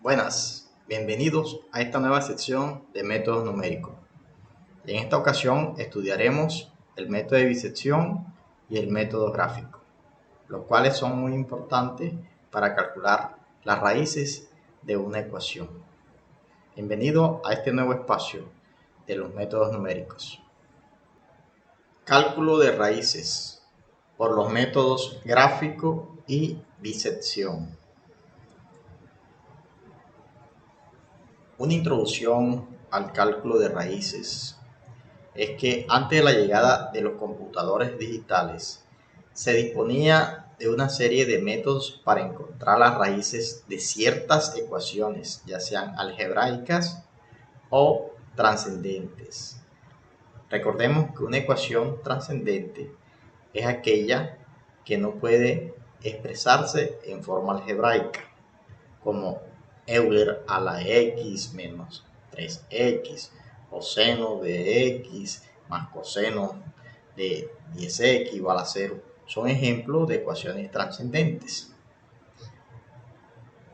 Buenas, bienvenidos a esta nueva sección de métodos numéricos. En esta ocasión estudiaremos el método de bisección y el método gráfico, los cuales son muy importantes para calcular las raíces de una ecuación. Bienvenido a este nuevo espacio de los métodos numéricos. Cálculo de raíces por los métodos gráfico y bisección. Una introducción al cálculo de raíces es que antes de la llegada de los computadores digitales se disponía de una serie de métodos para encontrar las raíces de ciertas ecuaciones, ya sean algebraicas o trascendentes. Recordemos que una ecuación trascendente es aquella que no puede expresarse en forma algebraica, como Euler a la x menos 3x, o seno de x más coseno de 10x igual a 0. Son ejemplos de ecuaciones trascendentes.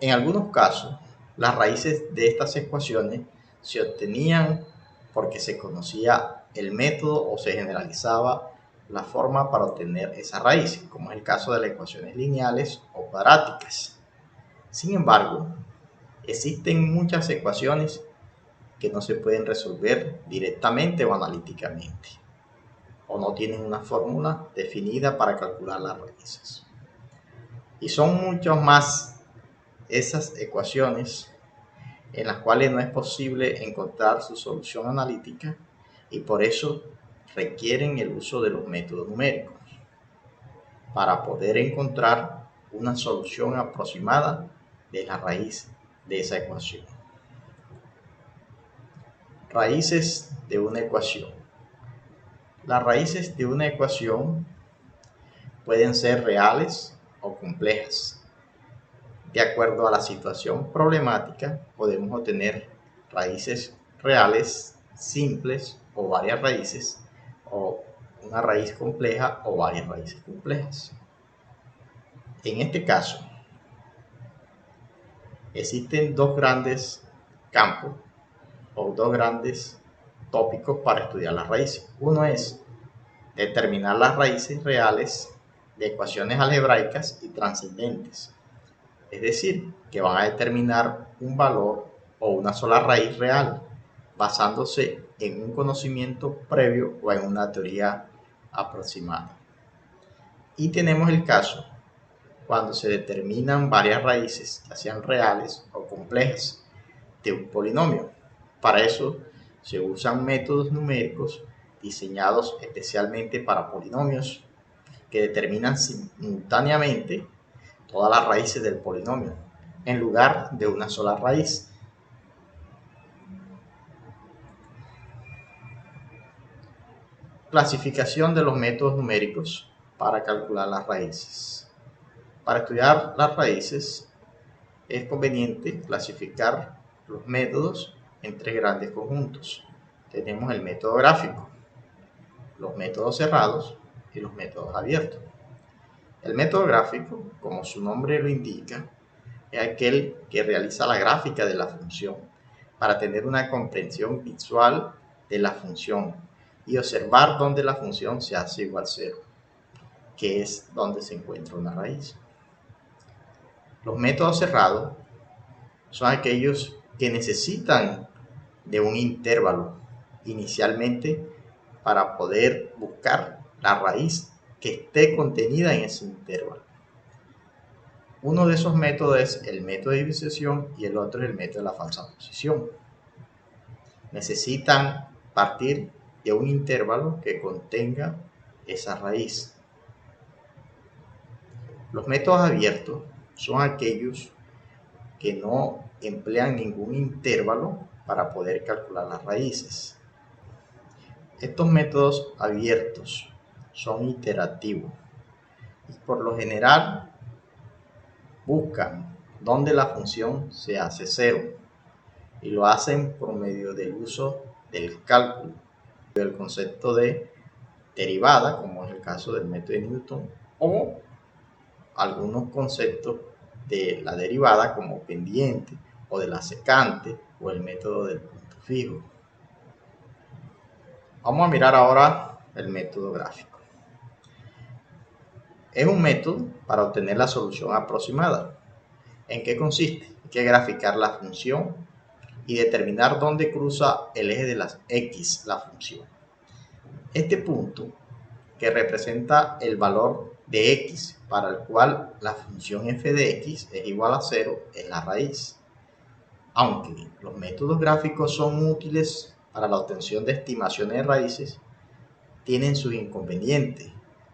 En algunos casos, las raíces de estas ecuaciones se obtenían porque se conocía el método o se generalizaba la forma para obtener esa raíz, como es el caso de las ecuaciones lineales o cuadráticas. Sin embargo, existen muchas ecuaciones que no se pueden resolver directamente o analíticamente, o no tienen una fórmula definida para calcular las raíces. Y son muchas más esas ecuaciones en las cuales no es posible encontrar su solución analítica y por eso requieren el uso de los métodos numéricos para poder encontrar una solución aproximada de la raíz de esa ecuación. Raíces de una ecuación. Las raíces de una ecuación pueden ser reales o complejas. De acuerdo a la situación problemática, podemos obtener raíces reales, simples o varias raíces, o una raíz compleja o varias raíces complejas. En este caso, existen dos grandes campos o dos grandes tópicos para estudiar las raíces. Uno es determinar las raíces reales de ecuaciones algebraicas y trascendentes, es decir, que van a determinar un valor o una sola raíz real basándose en un conocimiento previo o en una teoría aproximada. Y tenemos el caso cuando se determinan varias raíces, ya sean reales o complejas, de un polinomio. Para eso se usan métodos numéricos diseñados especialmente para polinomios que determinan simultáneamente todas las raíces del polinomio en lugar de una sola raíz. Clasificación de los métodos numéricos para calcular las raíces. Para estudiar las raíces es conveniente clasificar los métodos en tres grandes conjuntos. Tenemos el método gráfico, los métodos cerrados y los métodos abiertos. El método gráfico, como su nombre lo indica, es aquel que realiza la gráfica de la función para tener una comprensión visual de la función y observar dónde la función se hace igual a 0, que es donde se encuentra una raíz. Los métodos cerrados son aquellos que necesitan de un intervalo inicialmente para poder buscar la raíz que esté contenida en ese intervalo. Uno de esos métodos es el método de bisección y el otro es el método de la falsa posición. Necesitan partir de un intervalo que contenga esa raíz. Los métodos abiertos son aquellos que no emplean ningún intervalo para poder calcular las raíces. Estos métodos abiertos son iterativos y por lo general buscan donde la función se hace 0 y lo hacen por medio del uso del cálculo, del concepto de derivada, como es el caso del método de Newton, o algunos conceptos de la derivada como pendiente o de la secante o el método del punto fijo. Vamos a mirar ahora el método gráfico. Es un método para obtener la solución aproximada. ¿En qué consiste? Hay que graficar la función y determinar dónde cruza el eje de las X la función. Este punto, que representa el valor de X para el cual la función f de X es igual a 0, es la raíz. Aunque los métodos gráficos son útiles para la obtención de estimaciones de raíces, tienen sus inconvenientes,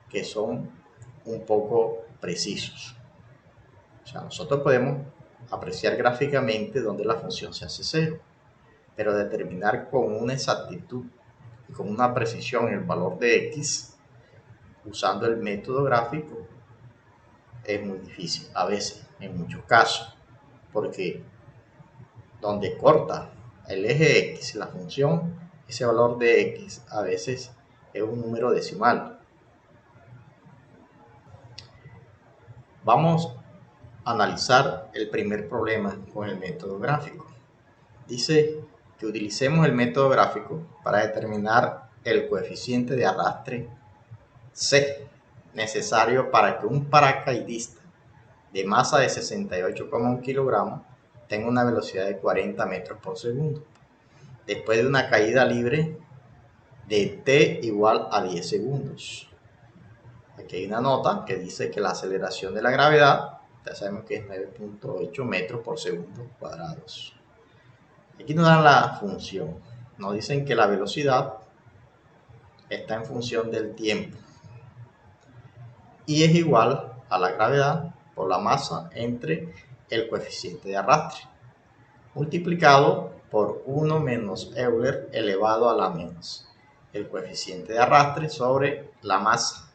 que son un poco precisos. O sea, nosotros podemos apreciar gráficamente donde la función se hace 0, pero determinar con una exactitud y con una precisión el valor de X usando el método gráfico es muy difícil, a veces, en muchos casos, porque donde corta el eje X la función, ese valor de X a veces es un número decimal. Vamos a analizar el primer problema con el método gráfico. Dice que utilicemos el método gráfico para determinar el coeficiente de arrastre C necesario para que un paracaidista de masa de 68,1 kilogramos tenga una velocidad de 40 metros por segundo después de una caída libre de t igual a 10 segundos. Aquí hay una nota que dice que la aceleración de la gravedad, ya sabemos que es 9.8 metros por segundo cuadrados. Aquí nos dan la función, nos dicen que la velocidad está en función del tiempo y es igual a la gravedad por la masa entre el coeficiente de arrastre multiplicado por 1 menos Euler elevado a la menos el coeficiente de arrastre sobre la masa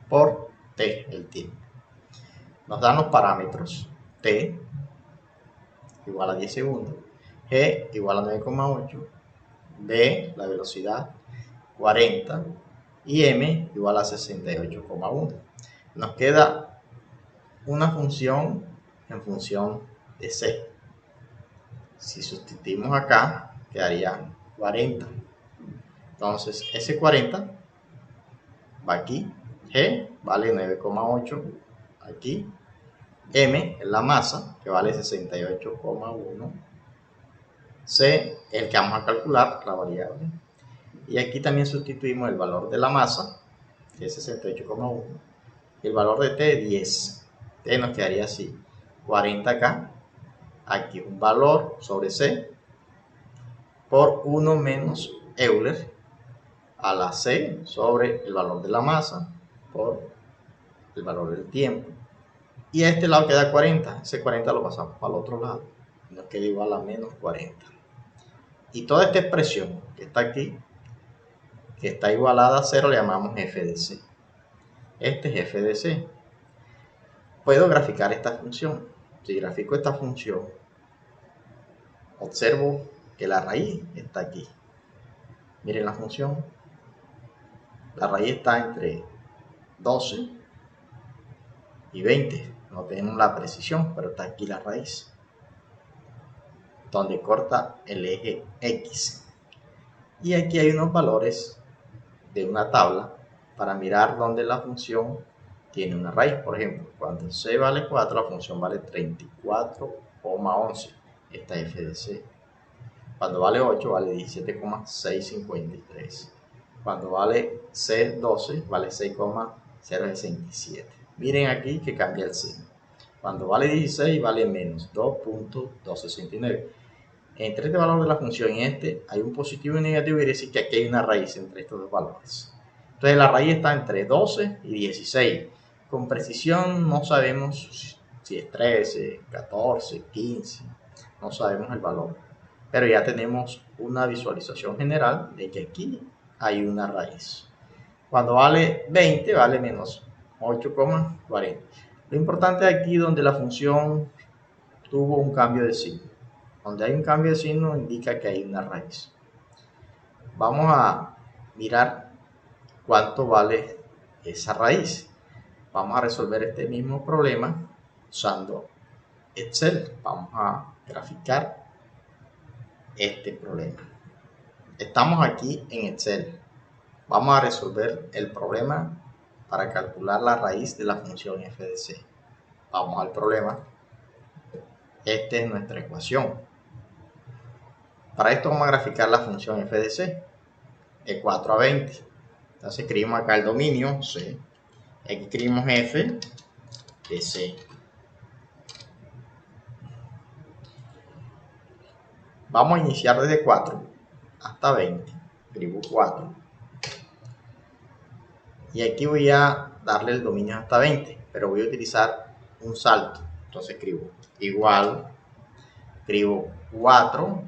por t, el tiempo. Nos dan los parámetros t igual a 10 segundos, g igual a 9,8, b la velocidad 40 y m igual a 68,1. Nos queda una función en función de c. Si sustituimos acá, quedaría 40. Entonces, ese 40 va aquí, G vale 9,8 aquí, M es la masa, que vale 68,1, C es el que vamos a calcular, la variable, y aquí también sustituimos el valor de la masa, que es 68,1, y el valor de T, 10. T nos quedaría así, 40 acá, aquí un valor sobre C, por 1 menos Euler a la C sobre el valor de la masa por el valor del tiempo. Y a este lado queda 40. Ese 40 lo pasamos para el otro lado. Nos queda igual a menos 40. Y toda esta expresión que está aquí, que está igualada a 0, le llamamos f de c. Este es f de c. Puedo graficar esta función. Si grafico esta función, observo que la raíz está aquí. Miren la función. La raíz está entre 12 y 20. No tenemos la precisión, pero está aquí la raíz, donde corta el eje X. Y aquí hay unos valores de una tabla para mirar dónde la función tiene una raíz. Por ejemplo, cuando c vale 4, la función vale 34,11. Esta es f de c. Cuando vale 8, vale 17,653. Cuando vale c12, vale 6,067. Miren aquí que cambia el signo. Cuando vale 16, vale menos 2.269. Entre este valor de la función y este hay un positivo y un negativo, y quiere decir que aquí hay una raíz entre estos dos valores. Entonces la raíz está entre 12 y 16. Con precisión no sabemos si es 13, 14, 15. No sabemos el valor. Pero ya tenemos una visualización general de que aquí hay una raíz. Cuando vale 20, vale menos 8,40. Lo importante aquí donde la función tuvo un cambio de signo. Donde hay un cambio de signo indica que hay una raíz. Vamos a mirar cuánto vale esa raíz. Vamos a resolver este mismo problema usando Excel. Vamos a graficar este problema. Estamos aquí en Excel. Vamos a resolver el problema para calcular la raíz de la función f de c. Vamos al problema. Esta es nuestra ecuación. Para esto vamos a graficar la función f de c de 4 a 20. Entonces escribimos acá el dominio c. Aquí escribimos f de c. Vamos a iniciar desde 4 hasta 20. Escribo 4. Y aquí voy a darle el dominio hasta 20, pero voy a utilizar un salto. Entonces escribo igual, escribo 4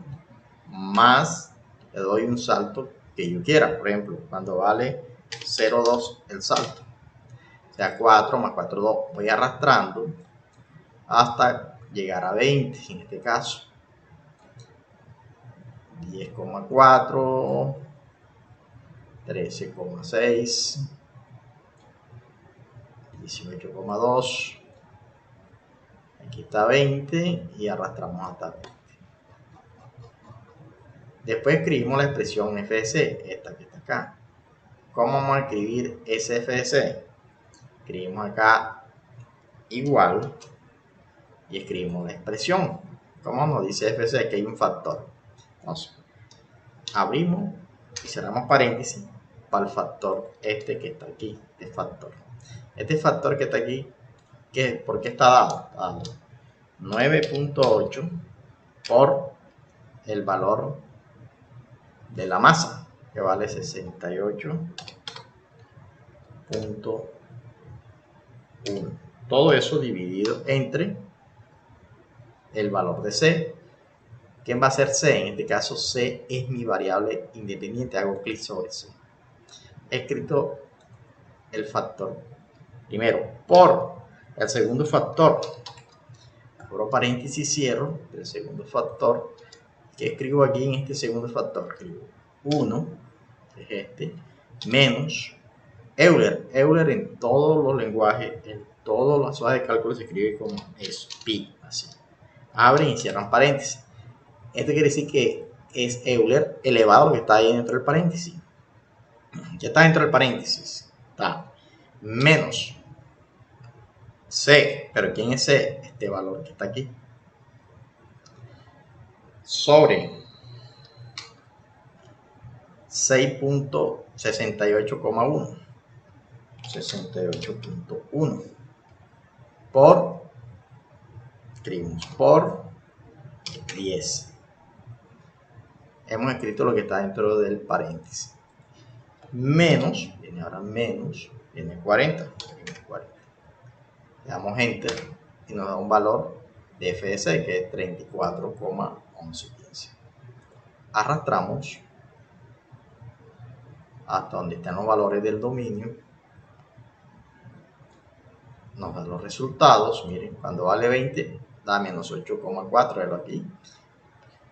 más, le doy un salto que yo quiera. Por ejemplo, cuando vale 0,2 el salto, o sea 4 más 4, 2. Voy arrastrando hasta llegar a 20, en este caso 10,4, 13,6, 18,2, aquí está 20 y arrastramos hasta 20. Después escribimos la expresión f de c, esta que está acá. ¿Cómo vamos a escribir ese f de c? Escribimos acá igual y escribimos la expresión. ¿Cómo nos dice f de c? Que hay un factor. Entonces, abrimos y cerramos paréntesis para el factor este que está aquí, este factor. Este factor que está aquí, ¿por qué está dado? Está dado 9.8 por el valor de la masa, que vale 68.1. Todo eso dividido entre el valor de c. ¿Quién va a ser c? En este caso c es mi variable independiente. Hago clic sobre c. He escrito el factor primero por el segundo factor. Abro paréntesis, cierro el segundo factor. ¿Qué escribo aquí en este segundo factor? Escribo 1, que es este, menos Euler. Euler en todos los lenguajes, en todas las hojas de cálculo se escribe como eso, pi, así. Abren y cierran paréntesis. Esto quiere decir que es Euler elevado lo que está ahí dentro del paréntesis. Ya está dentro del paréntesis. Está menos c, pero ¿quién es c? Este valor que está aquí. Sobre 6.68,1. 68.1 por, escribimos por 10. Hemos escrito lo que está dentro del paréntesis. Menos, viene ahora menos, viene 40. Le damos enter y nos da un valor de f de c que es 34,1115. Arrastramos hasta donde están los valores del dominio. Nos dan los resultados. Miren, cuando vale 20 da menos 8,4, aquí.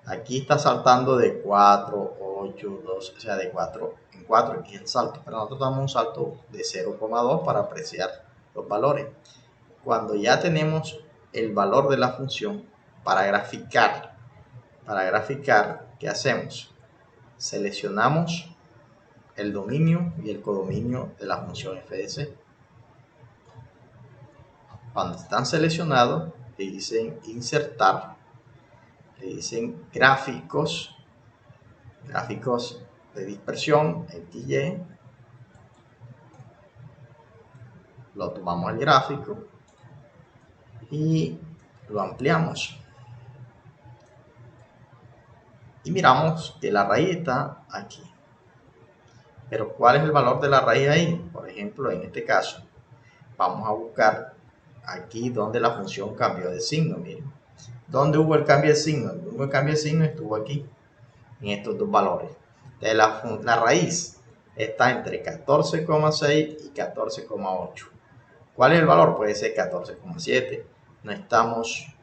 Aquí está saltando de 4, 8, 2, o sea, de 4 en 4. Aquí es el salto, pero nosotros damos un salto de 0,2 para apreciar los valores. Cuando ya tenemos el valor de la función, para graficar, ¿qué hacemos? Seleccionamos el dominio y el codominio de la función f de c. Cuando están seleccionados, le dicen insertar, le dicen gráficos de dispersión, XY, lo tomamos el gráfico y lo ampliamos. Y miramos que la raíz está aquí. Pero ¿cuál es el valor de la raíz ahí? Por ejemplo, en este caso, vamos a buscar aquí donde la función cambió de signo. Miren, ¿dónde hubo el cambio de signo? El cambio de signo estuvo aquí, en estos dos valores. Entonces, la raíz está entre 14,6 y 14,8. ¿Cuál es el valor? Puede ser 14,7. No estamos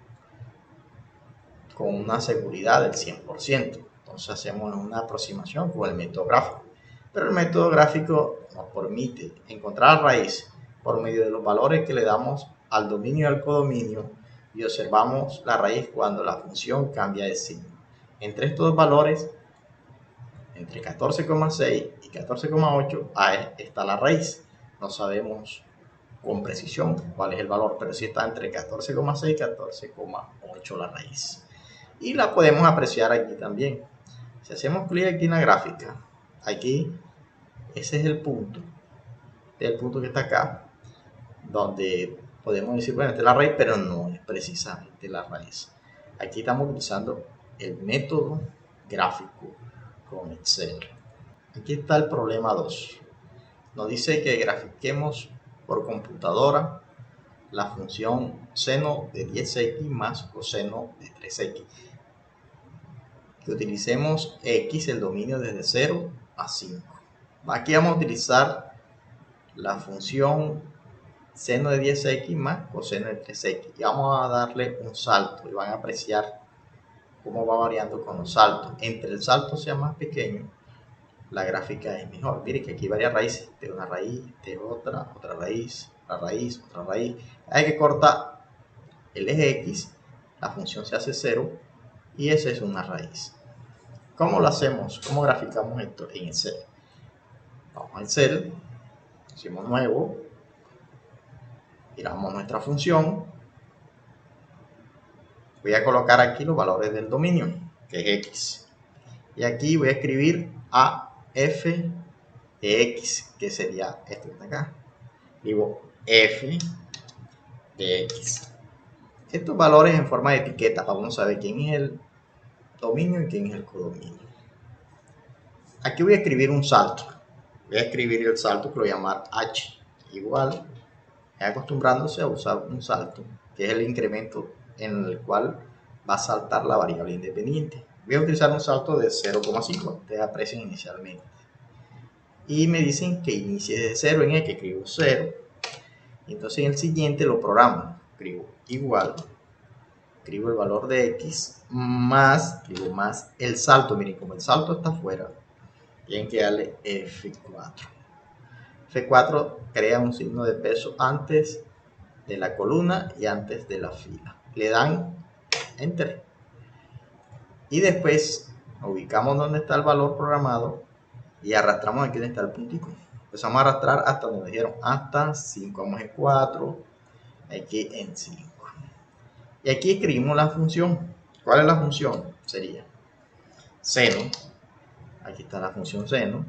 con una seguridad del 100%. Entonces hacemos una aproximación con el método gráfico. Pero el método gráfico nos permite encontrar la raíz por medio de los valores que le damos al dominio y al codominio y observamos la raíz cuando la función cambia de signo. Entre estos dos valores, entre 14,6 y 14,8, está la raíz. No sabemos con precisión cuál es el valor, pero sí está entre 14,6 y 14,8 la raíz. Y la podemos apreciar aquí también. Si hacemos clic aquí en la gráfica, aquí ese es el punto que está acá, donde podemos decir, bueno, esta es la raíz, pero no es precisamente la raíz. Aquí estamos utilizando el método gráfico con Excel. Aquí está el problema 2. Nos dice que grafiquemos por computadora la función seno de 10x más coseno de 3x. Que utilicemos x, el dominio desde 0 a 5. Aquí vamos a utilizar la función seno de 10x más coseno de 3x. Y vamos a darle un salto y van a apreciar cómo va variando con los saltos. Entre el salto sea más pequeño, la gráfica es mejor. Miren que aquí hay varias raíces, de una raíz, de otra raíz, otra raíz, otra raíz. Hay que cortar el eje X, la función se hace 0 y esa es una raíz. ¿Cómo lo hacemos? ¿Cómo graficamos esto en Excel? Vamos a Excel, decimos nuevo, miramos nuestra función. Voy a colocar aquí los valores del dominio, que es X. Y aquí voy a escribir AF de X, que sería este de acá. Digo F de X. Estos valores en forma de etiqueta, vamos a saber quién es el dominio y quién es el codominio. Aquí voy a escribir un salto. Voy a escribir el salto que lo voy a llamar H. Igual, acostumbrándose a usar un salto, que es el incremento en el cual va a saltar la variable independiente. Voy a utilizar un salto de 0,5. Ustedes aprecian inicialmente. Y me dicen que inicie de 0 en el que escribo 0. Entonces en el siguiente lo programo. Escribo igual. Escribo el valor de X más, escribo más el salto. Miren, como el salto está afuera, tienen que darle F4. F4 crea un signo de peso antes de la columna y antes de la fila. Le dan Enter. Y después ubicamos donde está el valor programado y arrastramos aquí donde está el puntico. Empezamos a arrastrar hasta donde dijeron, hasta 5. Vamos en 4, aquí en 5. Y aquí escribimos la función. ¿Cuál es la función? Sería seno. Aquí está la función seno.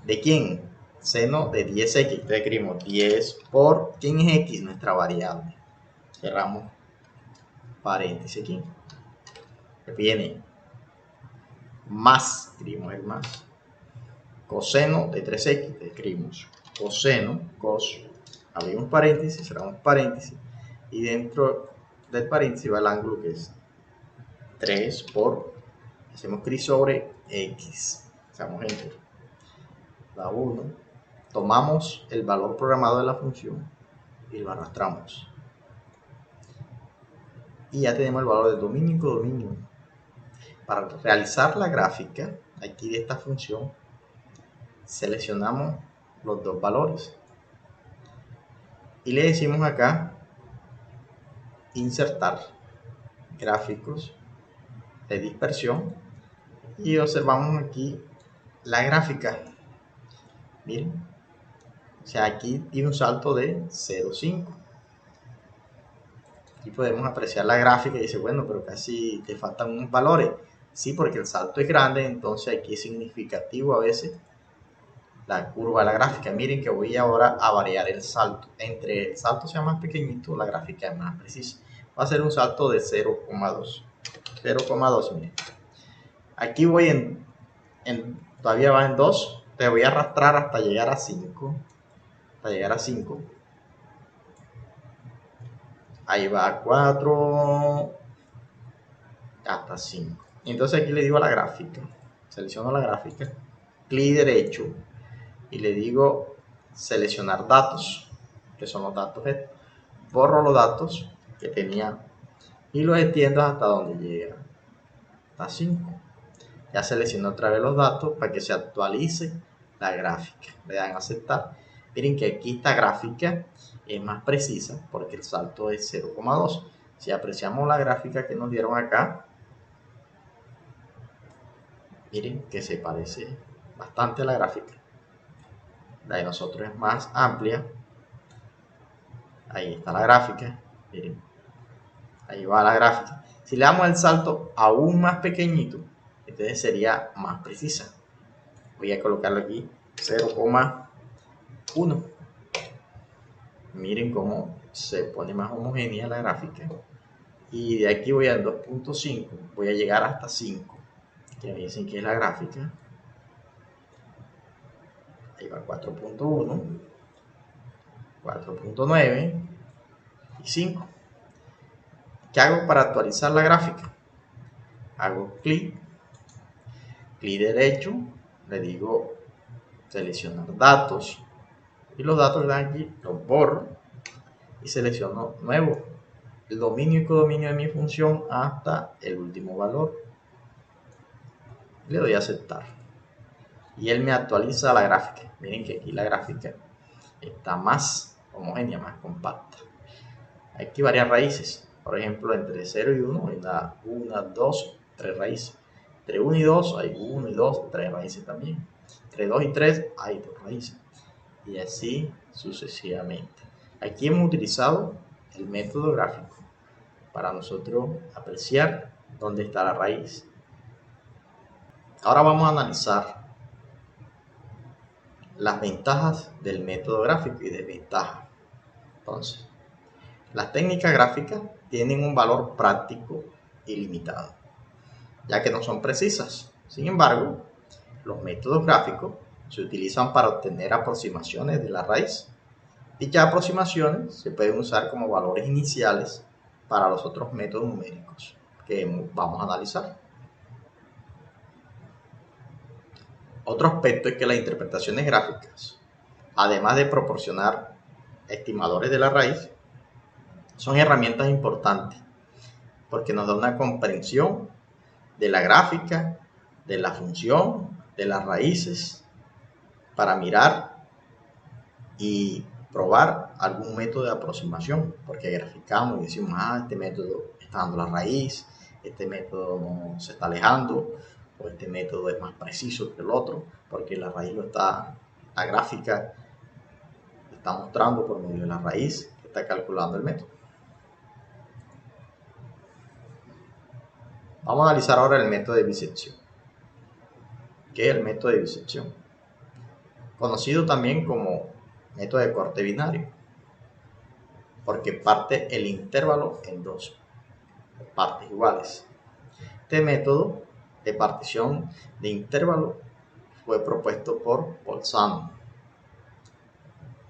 ¿De quién? Seno de 10x. Entonces escribimos 10 por, ¿quién es x? Nuestra variable. Cerramos paréntesis aquí. Viene más, escribimos el más. Coseno de 3x, escribimos coseno, cos, abrimos paréntesis, cerramos paréntesis. Y dentro del paréntesis va el ángulo que es 3 por, hacemos clic sobre x. Hacemos enter. La 1. Tomamos el valor programado de la función y lo arrastramos. Y ya tenemos el valor del dominio y codominio. Para realizar la gráfica aquí de esta función, seleccionamos los dos valores y le decimos acá insertar gráficos de dispersión y observamos aquí la gráfica. Miren, o sea, aquí tiene un salto de 0,5 y podemos apreciar la gráfica y dice, bueno, pero casi te faltan unos valores. Sí, porque el salto es grande, entonces aquí es significativo a veces la curva de la gráfica. Miren que voy ahora a variar el salto. Entre el salto sea más pequeñito, la gráfica es más precisa. Va a ser un salto de 0,2. 0,2, miren. Aquí voy todavía va en 2. Te voy a arrastrar hasta llegar a 5. Hasta llegar a 5. Ahí va a 4. Hasta 5. Entonces aquí le digo a la gráfica. Selecciono la gráfica. Clic derecho. Y le digo seleccionar datos, que son los datos estos. Borro los datos que tenía y los extiendo hasta donde llega, hasta 5. Ya selecciono otra vez los datos para que se actualice la gráfica. Le dan a aceptar Miren que aquí esta gráfica es más precisa porque el salto es 0,2. Si apreciamos la gráfica que nos dieron acá, miren que se parece bastante a la gráfica. La de nosotros es más amplia. Ahí está la gráfica. Miren, ahí va la gráfica. Si le damos el salto aún más pequeñito, entonces sería más precisa. Voy a colocarlo aquí 0,1. Miren cómo se pone más homogénea la gráfica. Y de aquí voy a 2,5. Voy a llegar hasta 5. Que me dicen que es la gráfica. Ahí va 4,1, 4,9 y 5. ¿Qué hago para actualizar la gráfica? Hago clic derecho, le digo seleccionar datos y los datos que dan aquí los borro y selecciono nuevo, el dominio y codominio de mi función hasta el último valor. Le doy a aceptar y él me actualiza la gráfica. Miren que aquí la gráfica está más homogénea, más compacta. Hay aquí varias raíces, por ejemplo entre 0 y 1 hay 1, 2, 3 raíces. Entre 1 y 2 hay 1 y 2, 3 raíces también. Entre 2 y 3 hay 2 raíces. Y así sucesivamente. Aquí hemos utilizado el método gráfico para nosotros apreciar dónde está la raíz. Ahora vamos a analizar las ventajas del método gráfico y desventajas. Entonces, las técnicas gráficas tienen un valor práctico ilimitado, ya que no son precisas. Sin embargo, los métodos gráficos se utilizan para obtener aproximaciones de la raíz. Dichas aproximaciones se pueden usar como valores iniciales para los otros métodos numéricos que vamos a analizar. Otro aspecto es que las interpretaciones gráficas, además de proporcionar estimadores de la raíz, son herramientas importantes porque nos da una comprensión de la gráfica, de la función, de las raíces, para mirar y probar algún método de aproximación, porque graficamos y decimos, este método está dando la raíz, este método no se está alejando, o este método es más preciso que el otro, porque la raíz la gráfica está mostrando por medio de la raíz que está calculando el método. Vamos a analizar ahora el método de bisección. ¿Qué es el método de bisección? Conocido también como método de corte binario, porque parte el intervalo en dos partes iguales. Este método de partición de intervalo fue propuesto por Bolzano.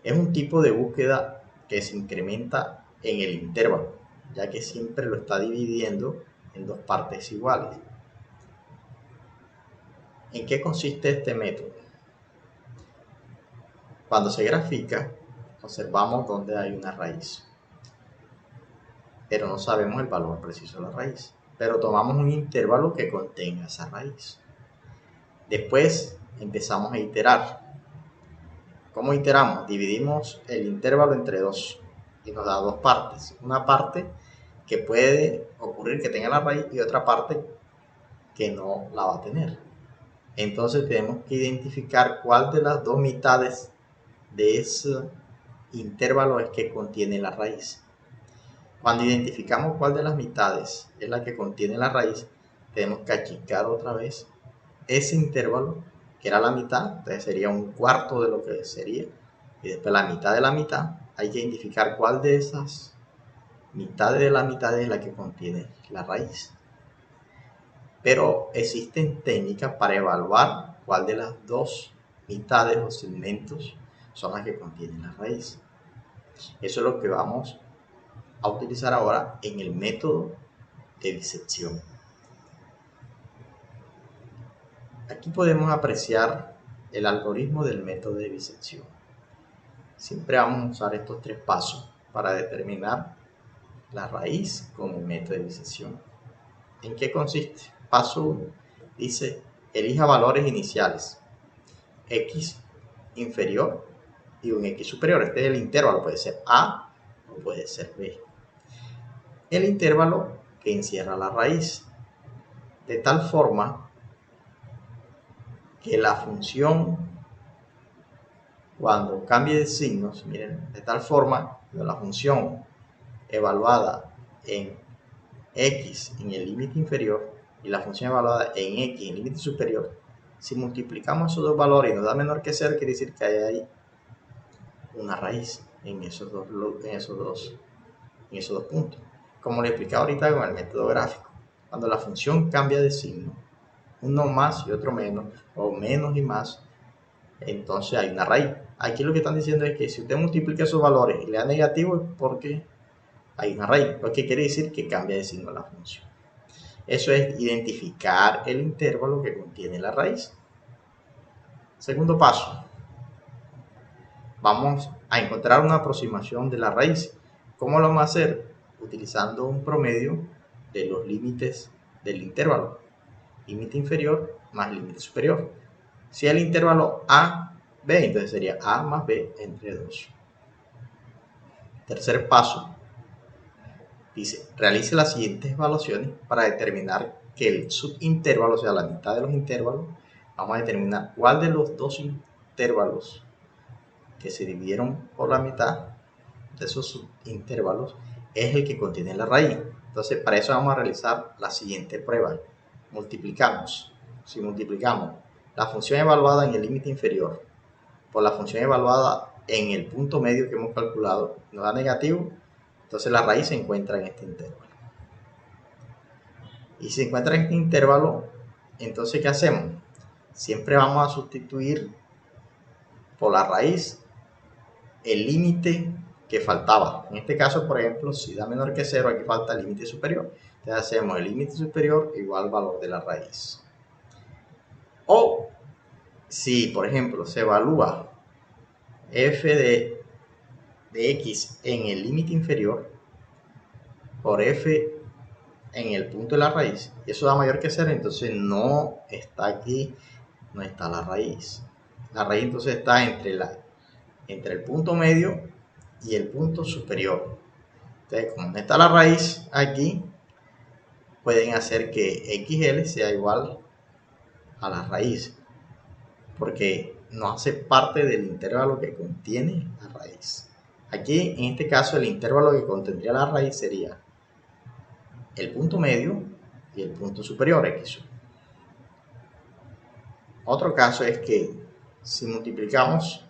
Es un tipo de búsqueda que se incrementa en el intervalo, ya que siempre lo está dividiendo en dos partes iguales. ¿En qué consiste este método? Cuando se grafica, observamos dónde hay una raíz, pero no sabemos el valor preciso de la raíz. Pero tomamos un intervalo que contenga esa raíz. Después empezamos a iterar. ¿Cómo iteramos? Dividimos el intervalo entre dos y nos da dos partes. Una parte que puede ocurrir que tenga la raíz y otra parte que no la va a tener. Entonces tenemos que identificar cuál de las dos mitades de ese intervalo es que contiene la raíz. Cuando identificamos cuál de las mitades es la que contiene la raíz, tenemos que achicar otra vez ese intervalo, que era la mitad, entonces sería un cuarto de lo que sería, y después la mitad de la mitad. Hay que identificar cuál de esas mitades de la mitad es la que contiene la raíz. Pero existen técnicas para evaluar cuál de las dos mitades o segmentos son las que contienen la raíz. Eso es lo que vamos a utilizar ahora en el método de disección. Aquí podemos apreciar el algoritmo del método de disección. Siempre vamos a usar estos tres pasos para determinar la raíz con el método de disección. ¿En qué consiste? Paso 1 dice: elija valores iniciales, x inferior y un x superior. Este es el intervalo, puede ser A o puede ser B. El intervalo que encierra la raíz, de tal forma que la función, cuando cambie de signos, miren, de tal forma que la función evaluada en x en el límite inferior y la función evaluada en x en el límite superior, si multiplicamos esos dos valores y nos da menor que 0, quiere decir que hay ahí una raíz en esos dos puntos. Como le explicaba ahorita con el método gráfico, cuando la función cambia de signo, uno más y otro menos, o menos y más, entonces hay una raíz. Aquí lo que están diciendo es que si usted multiplica esos valores y le da negativo, es porque hay una raíz, lo que quiere decir que cambia de signo la función. Eso es identificar el intervalo que contiene la raíz. Segundo paso, vamos a encontrar una aproximación de la raíz. ¿Cómo lo vamos a hacer? Utilizando un promedio de los límites del intervalo. Límite inferior más límite superior. Si el intervalo A, B, entonces sería A más B entre 2. Tercer paso, dice, realice las siguientes evaluaciones para determinar que el subintervalo, o sea, la mitad de los intervalos, vamos a determinar cuál de los dos intervalos que se dividieron por la mitad de esos subintervalos es el que contiene la raíz. Entonces, para eso vamos a realizar la siguiente prueba. Multiplicamos. Si multiplicamos la función evaluada en el límite inferior por la función evaluada en el punto medio que hemos calculado, nos da negativo, entonces la raíz se encuentra en este intervalo. Y si se encuentra en este intervalo, entonces ¿qué hacemos? Siempre vamos a sustituir por la raíz el límite que faltaba. En este caso, por ejemplo, si da menor que 0, aquí falta el límite superior. Entonces hacemos el límite superior igual al valor de la raíz. O si, por ejemplo, se evalúa f de x en el límite inferior por f en el punto de la raíz, y eso da mayor que 0, entonces no está aquí, no está la raíz. La raíz entonces está entre el punto medio y el punto superior. Entonces, como no está la raíz aquí, pueden hacer que XL sea igual a la raíz, porque no hace parte del intervalo que contiene la raíz. Aquí, en este caso, el intervalo que contendría la raíz sería el punto medio y el punto superior, X. Otro caso es que si multiplicamos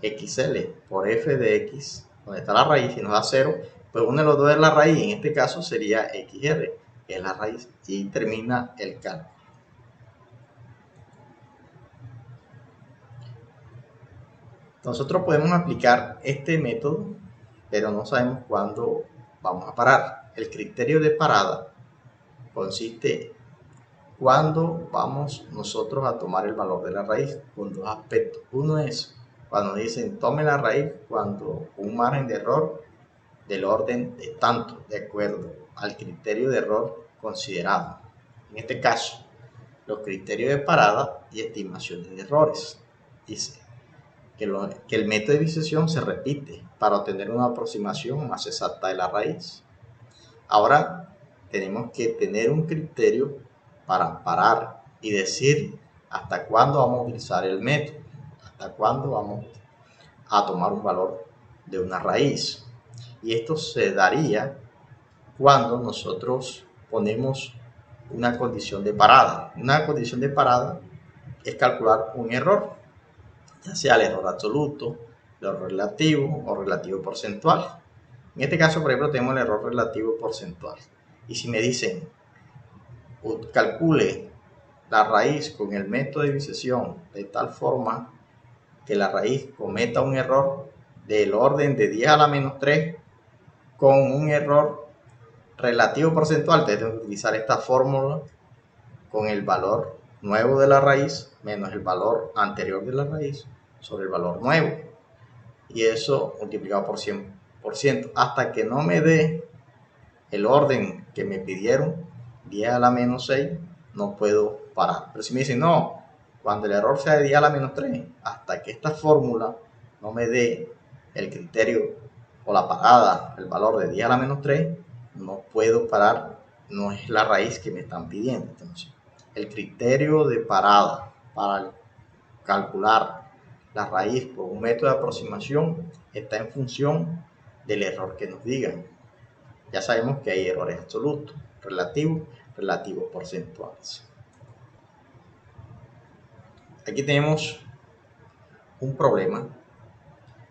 XL por f de x, donde está la raíz, y nos da 0, pues uno de los dos es la raíz, en este caso sería XR, que es la raíz, y termina el cálculo. Nosotros podemos aplicar este método, pero no sabemos cuándo vamos a parar. El criterio de parada consiste cuando vamos nosotros a tomar el valor de la raíz con dos aspectos. Uno es cuando dicen tome la raíz cuando un margen de error del orden de tanto, de acuerdo al criterio de error considerado. En este caso, los criterios de parada y estimaciones de errores. Dice que el método de disección se repite para obtener una aproximación más exacta de la raíz. Ahora tenemos que tener un criterio para parar y decir hasta cuándo vamos a utilizar el método, hasta cuándo vamos a tomar un valor de una raíz. Y esto se daría cuando nosotros ponemos una condición de parada. Una condición de parada es calcular un error, ya sea el error absoluto, el error relativo o relativo porcentual. En este caso, por ejemplo, tenemos el error relativo porcentual. Y si me dicen, calcule la raíz con el método de disección de tal forma que la raíz cometa un error del orden de 10 a la menos 3 con un error relativo porcentual, entonces tengo que utilizar esta fórmula con el valor nuevo de la raíz menos el valor anterior de la raíz sobre el valor nuevo, y eso multiplicado por 100%, hasta que no me dé el orden que me pidieron, 10 a la menos 6, no puedo parar. Pero si me dicen, no, cuando el error sea de 10 a la menos 3, hasta que esta fórmula no me dé el criterio o la parada, el valor de 10 a la menos 3, no puedo parar, no es la raíz que me están pidiendo. Entonces, el criterio de parada para calcular la raíz por un método de aproximación está en función del error que nos digan. Ya sabemos que hay errores absolutos, relativos porcentuales. Aquí tenemos un problema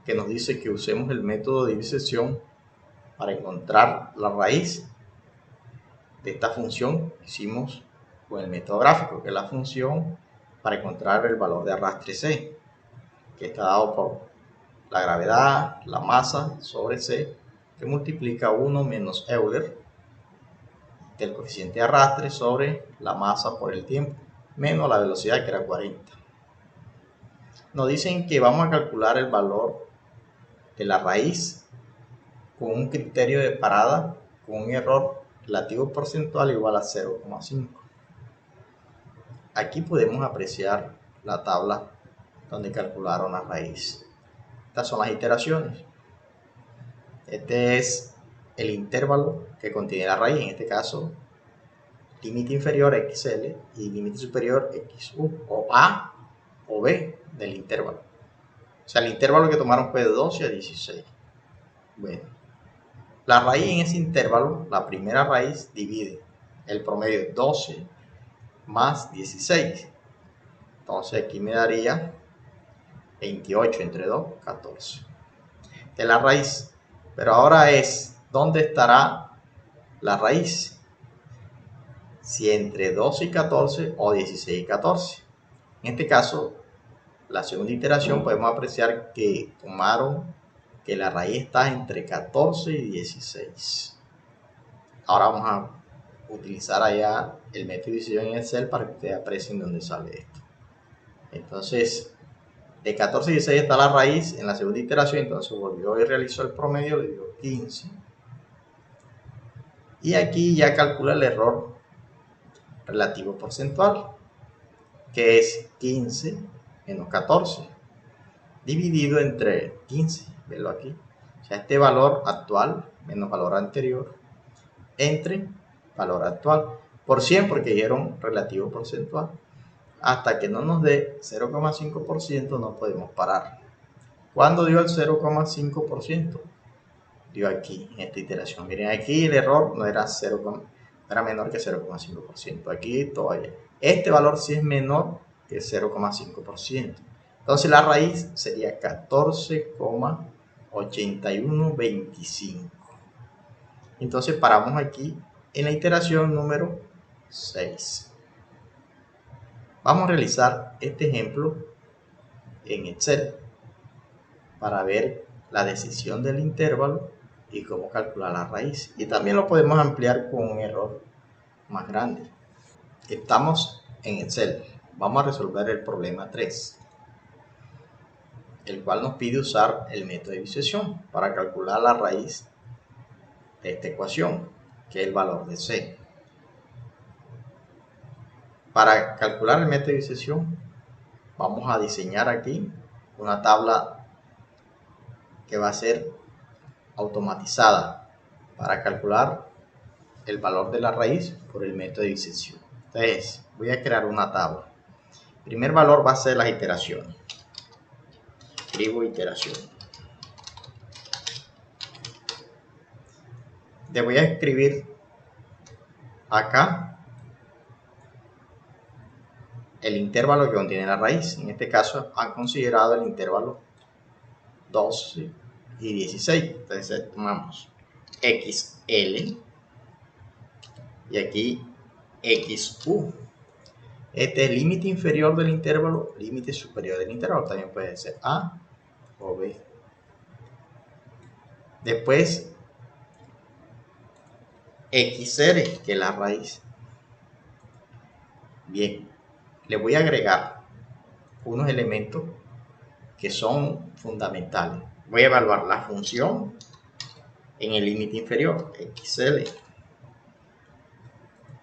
que nos dice que usemos el método de divisación para encontrar la raíz de esta función que hicimos con el método gráfico, que es la función para encontrar el valor de arrastre C, que está dado por la gravedad, la masa sobre C, que multiplica 1 menos Euler del coeficiente de arrastre sobre la masa por el tiempo, menos la velocidad, que era 40. Nos dicen que vamos a calcular el valor de la raíz con un criterio de parada con un error relativo porcentual igual a 0,5. Aquí podemos apreciar la tabla donde calcularon la raíz. Estas son las iteraciones. Este es el intervalo que contiene la raíz, en este caso límite inferior xl y límite superior xu, o a o b del intervalo. O sea, el intervalo que tomaron fue de 12 a 16. Bueno, la raíz en ese intervalo, la primera raíz divide el promedio de 12 más 16. Entonces aquí me daría 28 entre 2, 14. De la raíz. Pero ahora es, ¿dónde estará la raíz? Si entre 12 y 14 o 16 y 14. En este caso, la segunda iteración podemos apreciar que tomaron que la raíz está entre 14 y 16. Ahora vamos a utilizar allá el método de división en Excel para que ustedes aprecien dónde sale esto. Entonces, de 14 y 16 está la raíz en la segunda iteración, entonces volvió y realizó el promedio, le dio 15. Y aquí ya calcula el error relativo porcentual, que es 15 menos 14, dividido entre 15, verlo aquí. O sea, este valor actual menos valor anterior, entre valor actual, por 100 porque dieron relativo porcentual. Hasta que no nos dé 0,5% no podemos parar. ¿Cuándo dio el 0,5%? Dio aquí, en esta iteración. Miren, aquí el error no era, era menor que 0,5%. Aquí todavía. Este valor sí es menor que 0,5%. Entonces la raíz sería 14,8125. Entonces paramos aquí en la iteración número 6. Vamos a realizar este ejemplo en Excel para ver la decisión del intervalo y cómo calcular la raíz. Y también lo podemos ampliar con un error más grande. Estamos en Excel. Vamos a resolver el problema 3, el cual nos pide usar el método de divisación para calcular la raíz de esta ecuación, que es el valor de C. Para calcular el método de divisación, vamos a diseñar aquí una tabla que va a ser automatizada para calcular el valor de la raíz por el método de divisación. Entonces, voy a crear una tabla. El primer valor va a ser las iteraciones. Escribo iteración. Le voy a escribir acá el intervalo que contiene la raíz. En este caso han considerado el intervalo 12 y 16. Entonces tomamos XL y aquí XU. Este es el límite inferior del intervalo, límite superior del intervalo. También puede ser A o B. Después XR, que es la raíz. Bien, le voy a agregar unos elementos que son fundamentales. Voy a evaluar la función en el límite inferior, XL.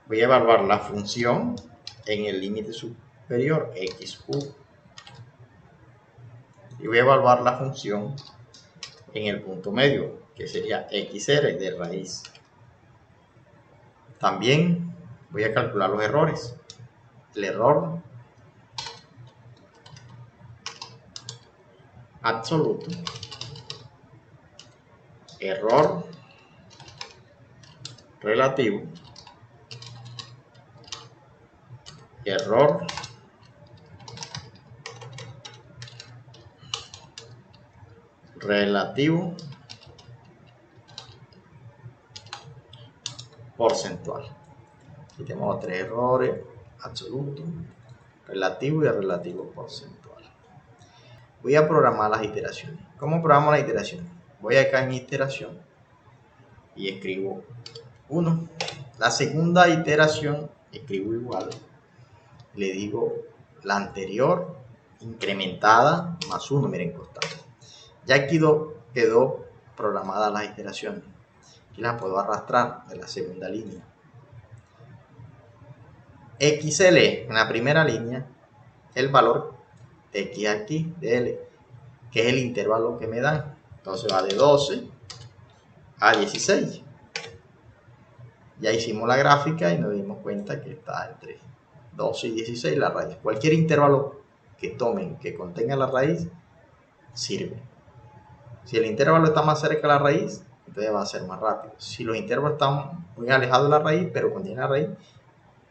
Voy a evaluar la función en el límite superior, XU. y voy a evaluar la función en el punto medio, que sería xl de raíz. También voy a calcular los errores. El error absoluto, error relativo, error relativo porcentual. Aquí tenemos tres errores: absoluto, relativo y el relativo porcentual. Voy a programar las iteraciones. ¿Cómo programo las iteraciones? Voy acá en iteración y escribo 1. La segunda iteración escribo igual. Le digo la anterior incrementada más 1, miren, constante. Ya quedó programadas las iteraciones. Y las puedo arrastrar de la segunda línea. XL en la primera línea, el valor de X aquí, de L, que es el intervalo que me dan. Entonces va de 12 a 16. Ya hicimos la gráfica y nos dimos cuenta que está entre 12 y 16 la raíz. Cualquier intervalo que tomen que contenga la raíz sirve. Si el intervalo está más cerca de la raíz, entonces va a ser más rápido. Si los intervalos están muy alejados de la raíz, pero contienen la raíz,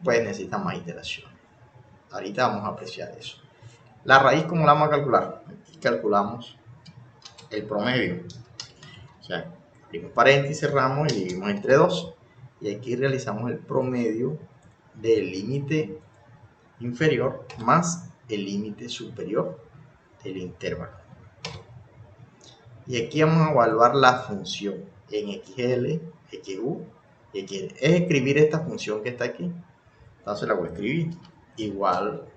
pues necesitan más iteraciones. Ahorita vamos a apreciar eso. La raíz, ¿cómo la vamos a calcular? Aquí calculamos el promedio. O sea, abrimos paréntesis, cerramos y dividimos entre 2. Y aquí realizamos el promedio del límite inferior más el límite superior del intervalo. Y aquí vamos a evaluar la función en XL, XU y XL. Es escribir esta función que está aquí. Entonces la voy a escribir igual.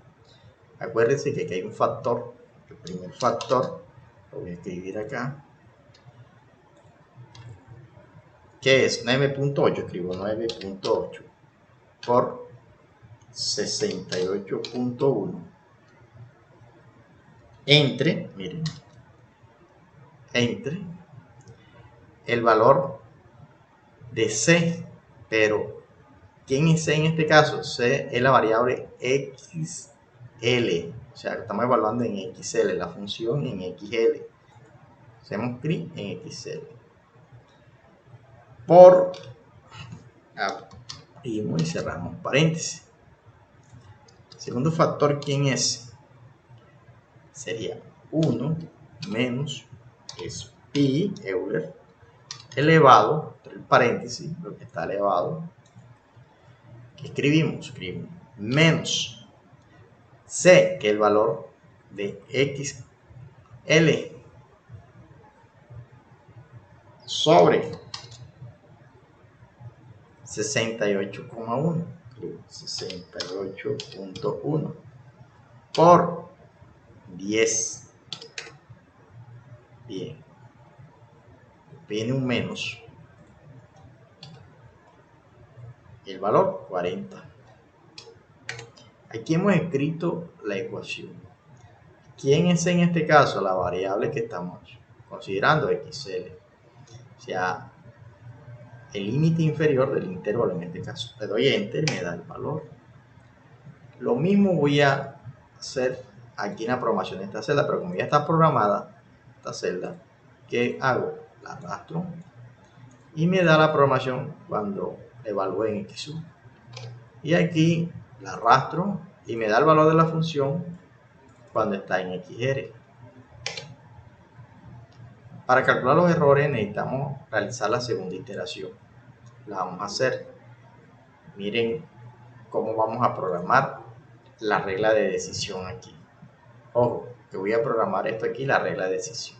Acuérdense que aquí hay un factor. El primer factor lo voy a escribir acá, que es 9.8. Escribo 9.8 por 68.1 entre, miren, entre el valor de C, pero ¿quién es C en este caso? C es la variable XL, o sea, estamos evaluando en XL, la función en XL. Hacemos clic en XL. Por, abrimos y cerramos paréntesis. Segundo factor, ¿quién es? Sería 1 menos es pi Euler elevado, entre el paréntesis, lo que está elevado, que escribimos menos C, que es el valor de XL, sobre 68,1, 68.1 por 10. Bien, viene un menos, el valor 40. Aquí hemos escrito la ecuación. ¿Quién es en este caso? La variable que estamos considerando, XL. O sea, el límite inferior del intervalo en este caso. Le doy enter y me da el valor. Lo mismo voy a hacer aquí en la programación de esta celda, pero como ya está programada esta celda, ¿qué hago? La arrastro y me da la programación cuando evalúe en XU. Y aquí la arrastro y me da el valor de la función cuando está en XR. Para calcular los errores necesitamos realizar la segunda iteración. La vamos a hacer. Miren cómo vamos a programar la regla de decisión aquí. Ojo, que voy a programar esto aquí, la regla de decisión.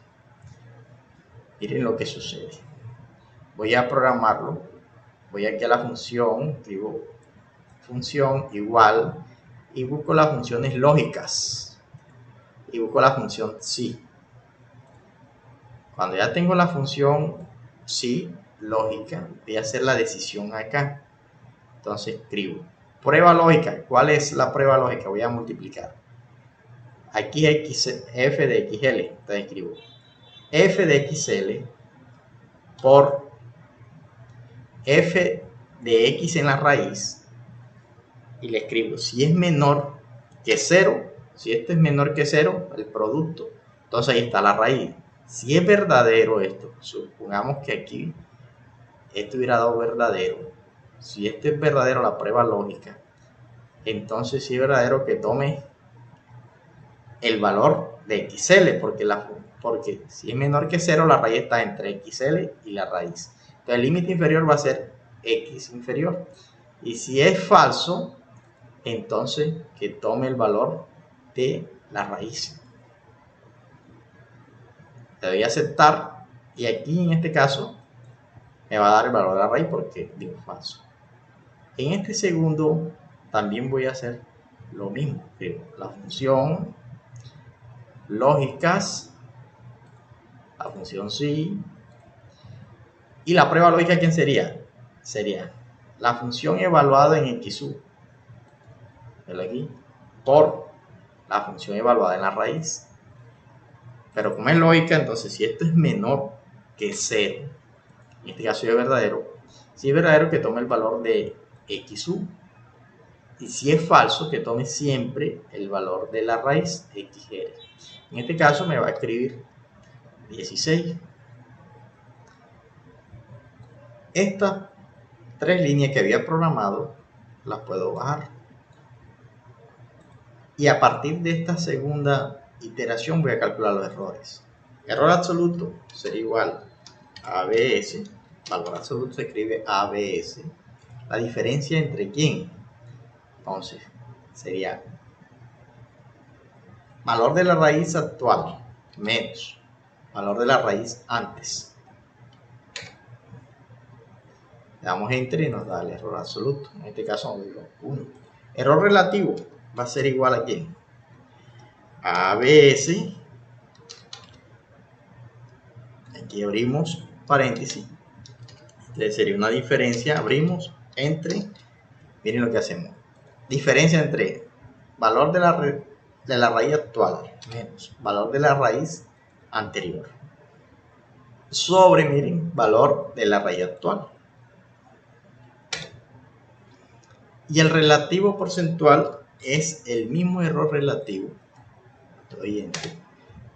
Miren lo que sucede. Voy a programarlo. Voy aquí a la función, escribo función igual y busco las funciones lógicas. Y busco la función sí. Cuando ya tengo la función sí lógica, voy a hacer la decisión acá. Entonces escribo prueba lógica. ¿Cuál es la prueba lógica? Voy a multiplicar Aquí f de xl, entonces escribo f de xl por f de x en la raíz, y le escribo si es menor que 0, si esto es menor que 0, el producto, entonces ahí está la raíz. Si es verdadero esto, supongamos que aquí esto hubiera dado verdadero, si esto es verdadero la prueba lógica, entonces sí es verdadero que tome el valor de xl, porque si es menor que 0, la raíz está entre xl y la raíz. Entonces el límite inferior va a ser x inferior. Y si es falso, entonces que tome el valor de la raíz. Le doy a aceptar y aquí en este caso me va a dar el valor de la raíz porque digo falso. En este segundo también voy a hacer lo mismo. La función lógicas, la función sí, y la prueba lógica, ¿quién sería? Sería la función evaluada en xu, aquí, por la función evaluada en la raíz. Pero como es lógica, entonces si esto es menor que 0, en este caso es verdadero, si es verdadero que tome el valor de xu, y si es falso que tome siempre el valor de la raíz xl. En este caso me va a escribir 16. Estas 3 líneas que había programado las puedo bajar. Y a partir de esta segunda iteración voy a calcular los errores. Error absoluto sería igual a ABS, valor absoluto se escribe ABS. La diferencia entre quién, entonces sería valor de la raíz actual menos valor de la raíz antes. Le damos enter y nos da el error absoluto. En este caso nos dio 1. Error relativo va a ser igual a quién, a ABS. Aquí abrimos paréntesis. Sería una diferencia, abrimos entre, miren lo que hacemos, diferencia entre valor de la raíz actual menos valor de la raíz anterior sobre, miren, valor de la raíz actual. Y el relativo porcentual es el mismo error relativo,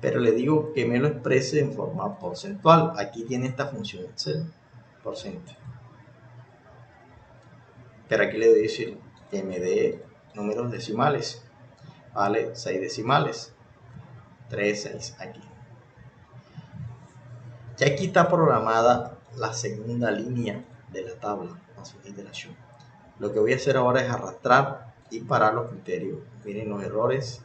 pero le digo que me lo exprese en forma porcentual. Aquí tiene esta función Excel, porcentaje. Pero aquí le doy a decir que me dé números decimales, vale 6 decimales, 3, 6 aquí. Ya aquí está programada la segunda línea de la tabla, la segunda iteración. Lo que voy a hacer ahora es arrastrar y parar los criterios. Miren los errores,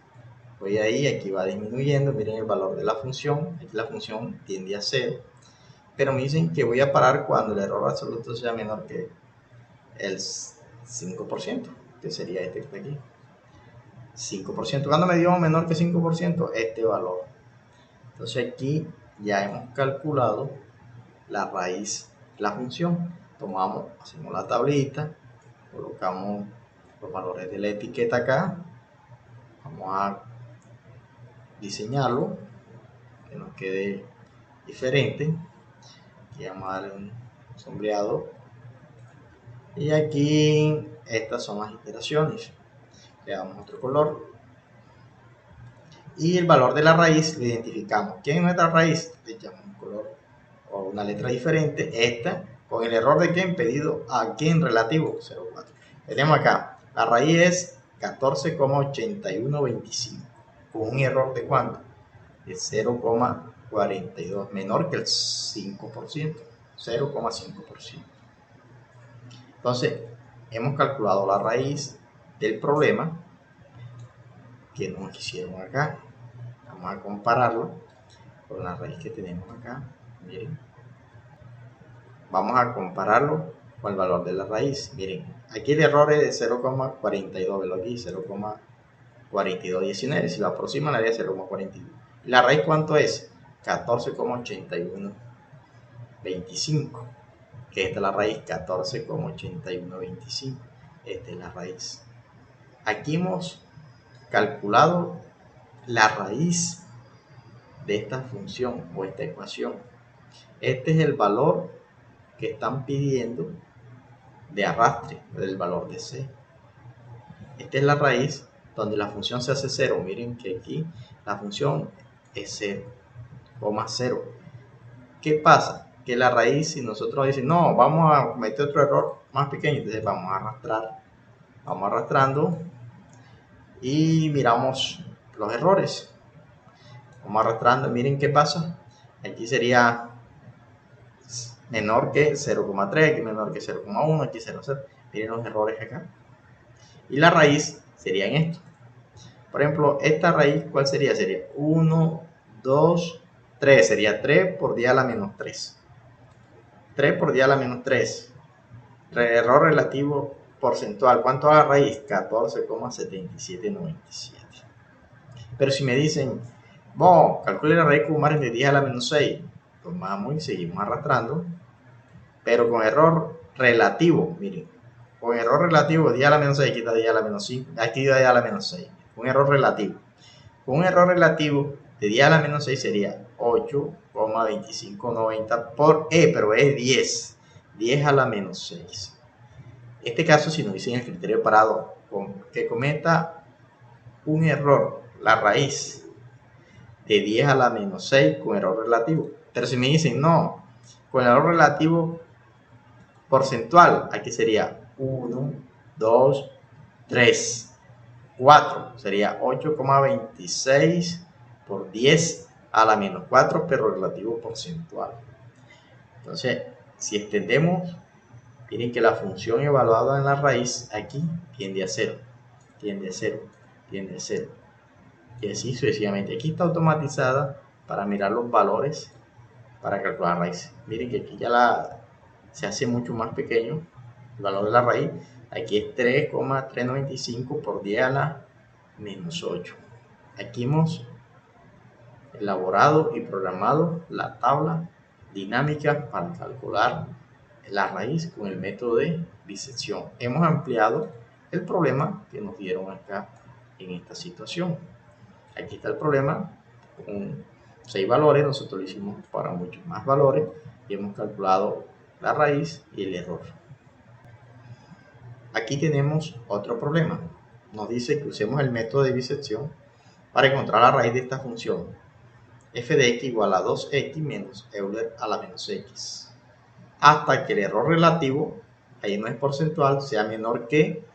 voy ahí, aquí va disminuyendo, miren el valor de la función, aquí la función tiende a 0, pero me dicen que voy a parar cuando el error absoluto sea menor que el 5%, que sería este que está aquí. 5%. Cuando me dio menor que 5%, este valor. Entonces aquí ya hemos calculado la raíz, la función. Tomamos, hacemos la tablita, colocamos los valores de la etiqueta acá. Vamos a diseñarlo, que nos quede diferente. Y vamos a darle un sombreado. Y aquí estas son las iteraciones. Le damos otro color. Y el valor de la raíz lo identificamos. ¿Quién es nuestra raíz? Le echamos un color o una letra diferente. Esta, con el error de quién, pedido a quién relativo, 0,4. Tenemos acá, la raíz es 14,8125. Con un error de cuánto? De 0,42, menor que el 5%, 0,5%. Entonces, hemos calculado la raíz del problema que nos hicieron acá. Vamos a compararlo con la raíz que tenemos acá. Miren, vamos a compararlo con el valor de la raíz. Miren, aquí el error es de 0,42, velo aquí, 0,4219. Si lo aproxima le daría 0,42. ¿La raíz cuánto es? 14,8125. Que esta es la raíz, 14,8125. Esta es la raíz. Aquí hemos calculado la raíz de esta función o esta ecuación. Este es el valor que están pidiendo de arrastre del valor de C. Esta es la raíz donde la función se hace 0. Miren que aquí la función es 0,0. ¿Qué pasa? Que la raíz, si nosotros decimos, no, vamos a meter otro error más pequeño, entonces vamos a arrastrar, vamos arrastrando y miramos los errores. Vamos arrastrando, miren qué pasa. Aquí sería menor que 0,3, aquí menor que 0,1, aquí 0,0. Miren los errores acá. Y la raíz sería en esto. Por ejemplo, esta raíz, ¿cuál sería? Sería 1, 2, 3. Sería 3 por 10 a la menos 3. 3 por 10 a la menos 3. Error relativo porcentual. ¿Cuánto es la raíz? 14,7797. Pero si me dicen, bueno, calcule la raíz con un margen de 10 a la menos 6. Pues vamos y seguimos arrastrando. Pero con error relativo, miren. Con error relativo, 10 a la menos 6 quita 10 a la menos 5. Aquí 10 a la menos 6. Un error relativo. Con un error relativo de 10 a la menos 6 sería 8,2590 por pero es 10. 10 a la menos 6. En este caso, si nos dicen el criterio parado que cometa un error, la raíz de 10 a la menos 6 con error relativo. Pero si me dicen no, con error relativo porcentual, aquí sería 1, 2, 3. 4 sería 8,26 por 10 a la menos 4, pero relativo porcentual. Entonces, si extendemos, miren que la función evaluada en la raíz aquí tiende a 0, tiende a 0, tiende a 0. Y así sucesivamente. Aquí está automatizada para mirar los valores para calcular la raíz. Miren que aquí ya se hace mucho más pequeño el valor de la raíz. Aquí es 3,395 por 10 a la menos 8. Aquí hemos elaborado y programado la tabla dinámica para calcular la raíz con el método de bisección. Hemos ampliado el problema que nos dieron acá en esta situación. Aquí está el problema con 6 valores, nosotros lo hicimos para muchos más valores y hemos calculado la raíz y el error. Aquí tenemos otro problema. Nos dice que usemos el método de bisección para encontrar la raíz de esta función f de x igual a 2x menos Euler a la menos x, hasta que el error relativo, ahí no es porcentual, sea menor que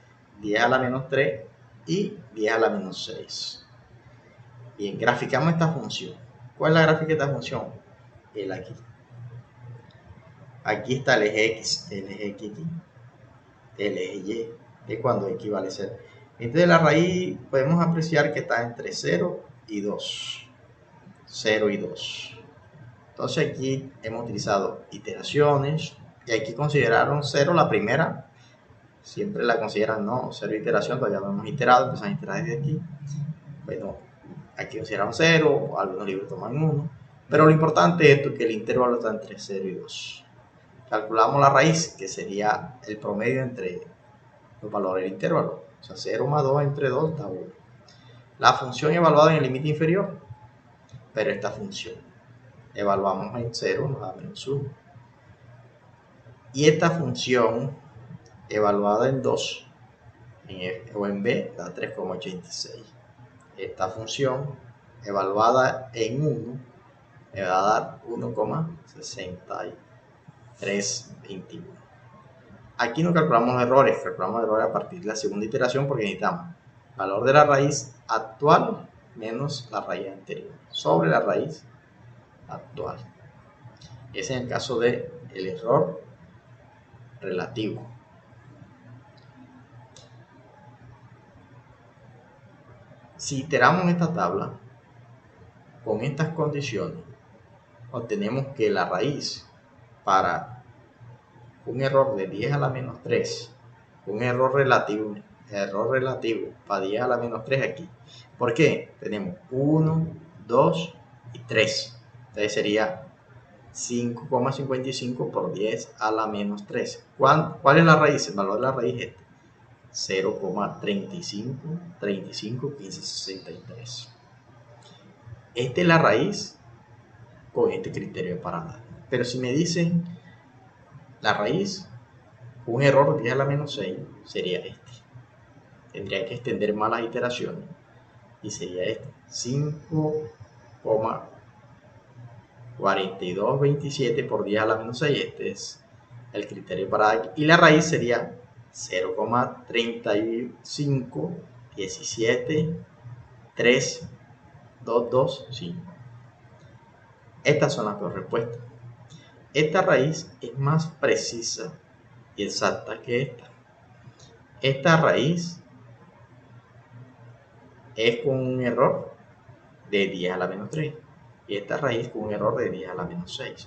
10 a la menos 3 y 10 a la menos 6. Bien, graficamos esta función. ¿Cuál es la gráfica de esta función? El aquí. Aquí está el eje x, el eje x aquí, el eje y, que cuando x vale 0. Entonces la raíz podemos apreciar que está entre 0 y 2. 0 y 2. Entonces aquí hemos utilizado iteraciones y aquí consideraron 0 la primera. Siempre la consideran no, 0 iteración, todavía no hemos iterado, empezamos a iterar desde aquí. Bueno, aquí consideraron 0, algunos libros toman 1. Pero lo importante es esto, que el intervalo está entre 0 y 2. Calculamos la raíz, que sería el promedio entre los valores del intervalo. O sea, 0 más 2 entre 2 da 1. La función evaluada en el límite inferior, pero esta función evaluamos en 0, nos da menos 1. Y esta función evaluada en 2 en F o en B da 3,86. Esta función evaluada en 1 me va a dar 1,6321. Aquí no calculamos errores, calculamos errores a partir de la segunda iteración porque necesitamos valor de la raíz actual menos la raíz anterior sobre la raíz actual. Ese es el caso del error relativo. Si iteramos esta tabla con estas condiciones, obtenemos que la raíz para un error de 10 a la menos 3, un error relativo para 10 a la menos 3 aquí. ¿Por qué? Tenemos 1, 2 y 3. Entonces sería 5,55 por 10 a la menos 3. ¿Cuál es la raíz? El valor de la raíz es 0,35, 35, 15, 63. esta es la raíz con este criterio de parada. Pero si me dicen la raíz, un error 10 a la menos 6 sería este. Tendría que extender más las iteraciones y sería este: 5,4227 por 10 a la menos 6. Este es el criterio de parada. Y la raíz sería 0,35173225. Estas son las dos respuestas. Esta raíz es más precisa y exacta que esta. Esta raíz es con un error de 10 a la menos 3 y esta raíz con un error de 10 a la menos 6.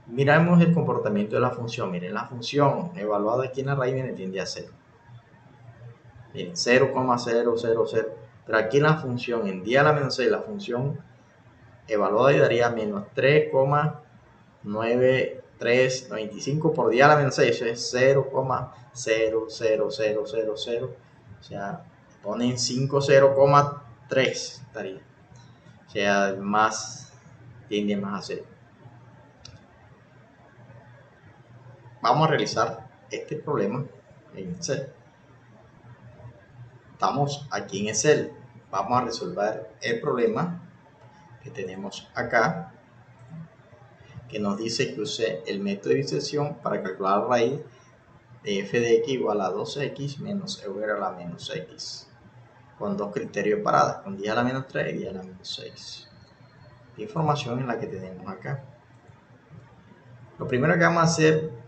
Miramos el comportamiento de la función. Miren, la función evaluada aquí en la raíz tiende a 0. Miren, 0,000. Pero aquí en la función, en 10 a la menos 6, la función evaluada daría menos 3,9395 por 10 a la menos 6. Eso es 0,00000. O sea, ponen 50,3 estaría. O sea, más tiende más a 0. Vamos a realizar este problema en Excel. Estamos aquí en Excel. Vamos a resolver el problema que tenemos acá, que nos dice que use el método de inserción para calcular la raíz de f de x igual a 2x menos Euler a la menos x, con dos criterios de parada, con 10 a la menos 3 y 10 a la menos 6. La información es la que tenemos acá. Lo primero que vamos a hacer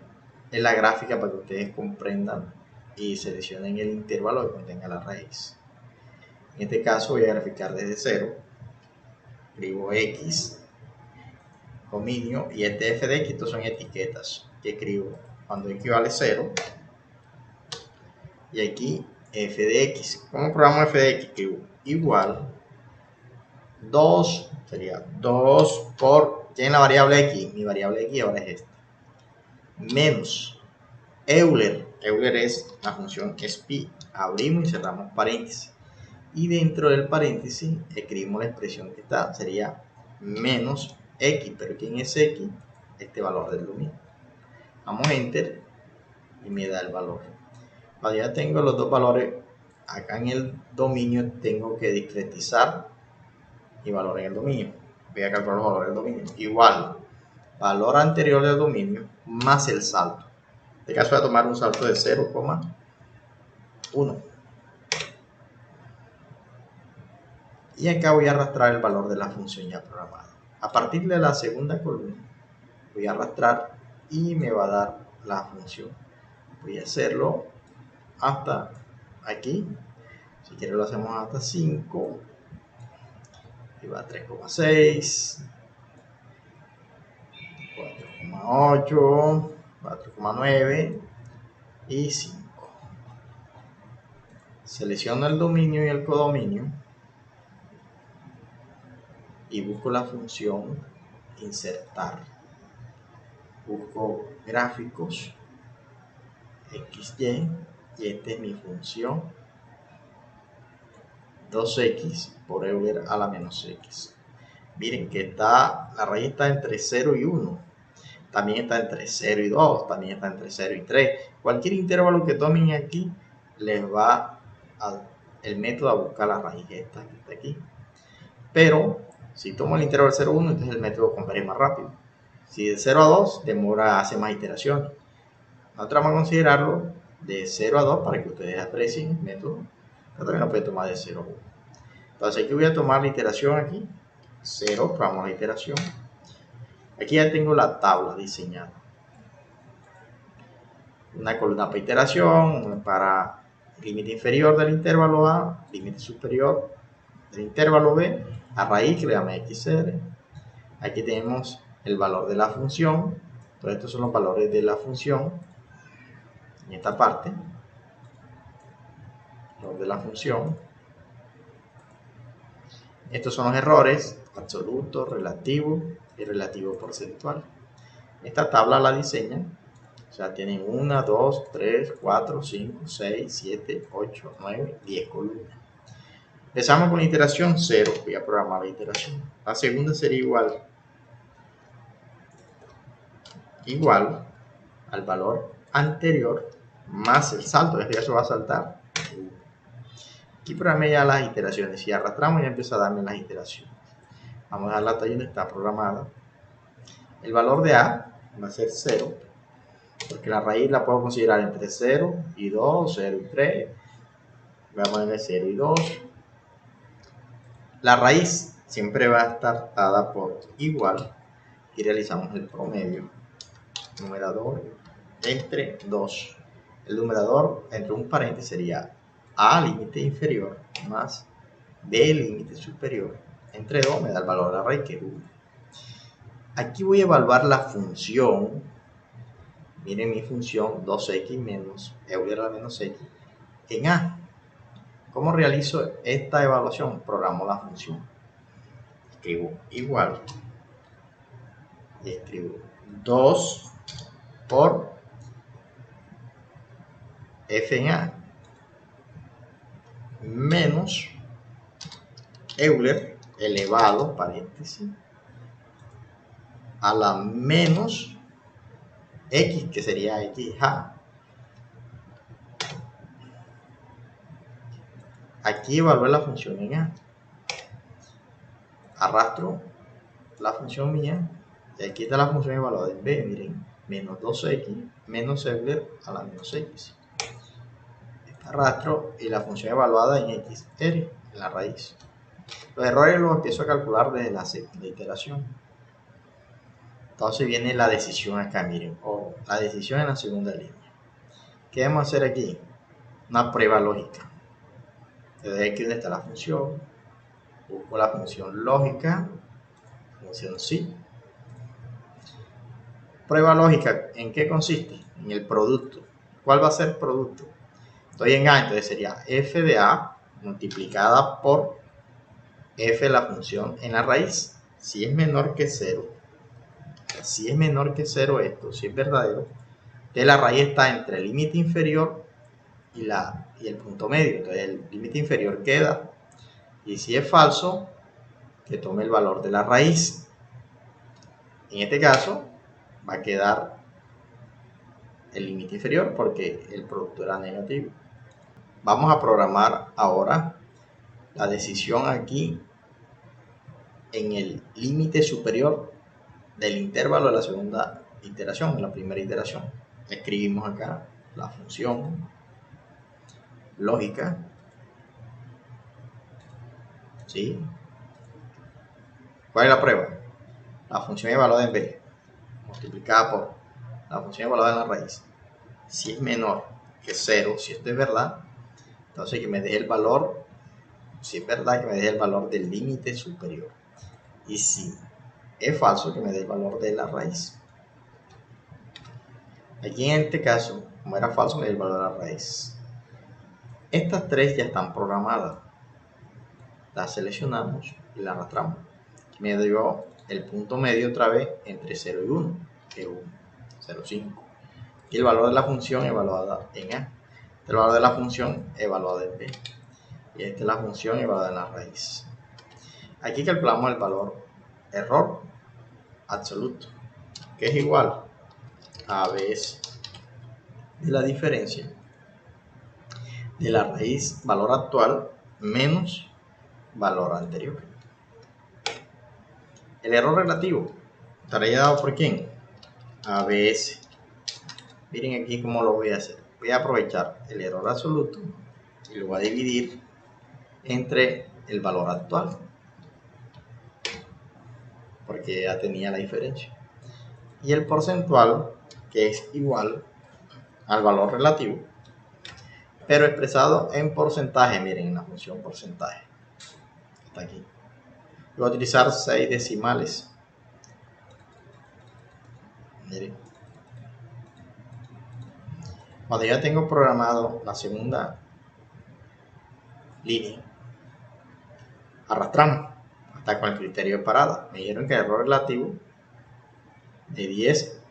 es la gráfica para que ustedes comprendan y seleccionen el intervalo que contenga la raíz. En este caso voy a graficar desde 0. Escribo x, dominio, y este f de x, estos son etiquetas que escribo cuando x vale 0. Y aquí f de x. ¿Cómo programo f de x? Escribo igual 2, sería 2 por, ¿qué es la variable x? Mi variable x ahora es esta. Menos Euler. Euler es la función spi. Abrimos y cerramos paréntesis. Y dentro del paréntesis escribimos la expresión que está. Sería menos x. ¿Pero quién es x? Este valor del dominio. Damos enter y me da el valor. Cuando ya tengo los dos valores acá en el dominio, tengo que discretizar y valor en el dominio. Voy a calcular los valores del dominio. Igual, valor anterior del dominio más el salto. En este caso voy a tomar un salto de 0,1. Y acá voy a arrastrar el valor de la función ya programada. A partir de la segunda columna voy a arrastrar y me va a dar la función. Voy a hacerlo hasta aquí. Si quiero lo hacemos hasta 5. Y va a 3,6, 4,8, 4,9 y 5. Selecciono el dominio y el codominio y busco la función insertar. Busco gráficos, XY, y esta es mi función 2x por Euler a la menos x. Miren que la raíz está entre 0 y 1. También está entre 0 y 2. También está entre 0 y 3. Cualquier intervalo que tomen aquí, les va el método a buscar la raíz esta que está aquí. Pero si tomo el intervalo 0 a 1, entonces el método compara más rápido. Si de 0 a 2, hace más iteraciones. Nosotros vamos a considerarlo de 0 a 2 para que ustedes aprecien el método. Pero también lo pueden tomar de 0 a 1. Entonces aquí voy a tomar la iteración aquí. 0, probamos la iteración. Aquí ya tengo la tabla diseñada. Una columna para iteración, para límite inferior del intervalo A, límite superior del intervalo B, a raíz que le llame XR. Aquí tenemos el valor de la función. Entonces estos son los valores de la función. En esta parte, valor de la función. Estos son los errores: absoluto, relativo y relativo porcentual. Esta tabla la diseñan, o sea, tienen 1, 2, 3, 4, 5, 6, 7, 8, 9, 10 columnas. Empezamos con la iteración 0. Voy a programar la iteración. La segunda sería igual al valor anterior más el salto, es que eso va a saltar. Aquí programé ya las iteraciones. Si arrastramos ya empieza a darme las iteraciones. Vamos a dejar la talla donde está programada. El valor de A va a ser 0, porque la raíz la puedo considerar entre 0 y 2, 0 y 3. Voy a ponerle 0 y 2. La raíz siempre va a estar dada por igual y realizamos el promedio. Numerador entre 2. El numerador entre un paréntesis sería A límite inferior más B límite superior. Entre 2 me da el valor de la raíz, que es 1. Aquí voy a evaluar la función. Miren mi función 2x menos Euler a la menos x en A. ¿Cómo realizo esta evaluación? Programo la función. Escribo igual. Y escribo 2 por f en A menos Euler elevado, paréntesis, a la menos x, que sería xj. Aquí evalué la función en A. Arrastro la función mía y aquí está la función evaluada en B. Miren, menos 2x menos Euler a la menos x. Arrastro y la función evaluada en x, en la raíz. Los errores los empiezo a calcular desde la segunda iteración. Entonces viene la decisión acá, miren, o la decisión en la segunda línea. ¿Qué vamos a hacer aquí? Una prueba lógica. Desde aquí donde está la función, busco la función lógica, función sí. Prueba lógica, ¿en qué consiste? En el producto. ¿Cuál va a ser el producto? Estoy en A, entonces sería f de A multiplicada por f la función en la raíz. Si es menor que 0, si es menor que 0 esto, si es verdadero, entonces la raíz está entre el límite inferior y el punto medio. Entonces el límite inferior queda. Y si es falso, que tome el valor de la raíz. En este caso va a quedar el límite inferior porque el producto era negativo. Vamos a programar ahora la decisión aquí en el límite superior del intervalo de la segunda iteración, de la primera iteración. Escribimos acá la función lógica, ¿sí? ¿Cuál es la prueba? La función evaluada en B multiplicada por la función evaluada en la raíz. Si es menor que 0, si esto es verdad, entonces que me deje el valor, si es verdad, que me deje el valor del límite superior. Y si es falso, que me dé el valor de la raíz. Aquí en este caso, como era falso, me da el valor de la raíz. Estas tres ya están programadas. Las seleccionamos y las arrastramos. Me dio el punto medio otra vez entre 0 y 1, que es 1, 0,5. Y el valor de la función evaluada en A. El valor de la función evaluada en B. Y esta es la función evaluada en la raíz. Aquí calculamos el valor error absoluto, que es igual a veces de la diferencia de la raíz valor actual menos valor anterior. El error relativo estaría dado por ¿quién? ABS. Miren aquí cómo lo voy a hacer. Voy a aprovechar el error absoluto y lo voy a dividir entre el valor actual, porque ya tenía la diferencia, y el porcentual, que es igual al valor relativo, pero expresado en porcentaje. Miren, en la función porcentaje está aquí. Voy a utilizar 6 decimales. Miren, cuando ya tengo programado la segunda línea, arrastramos hasta con el criterio de parada. Me dijeron que el error relativo de 10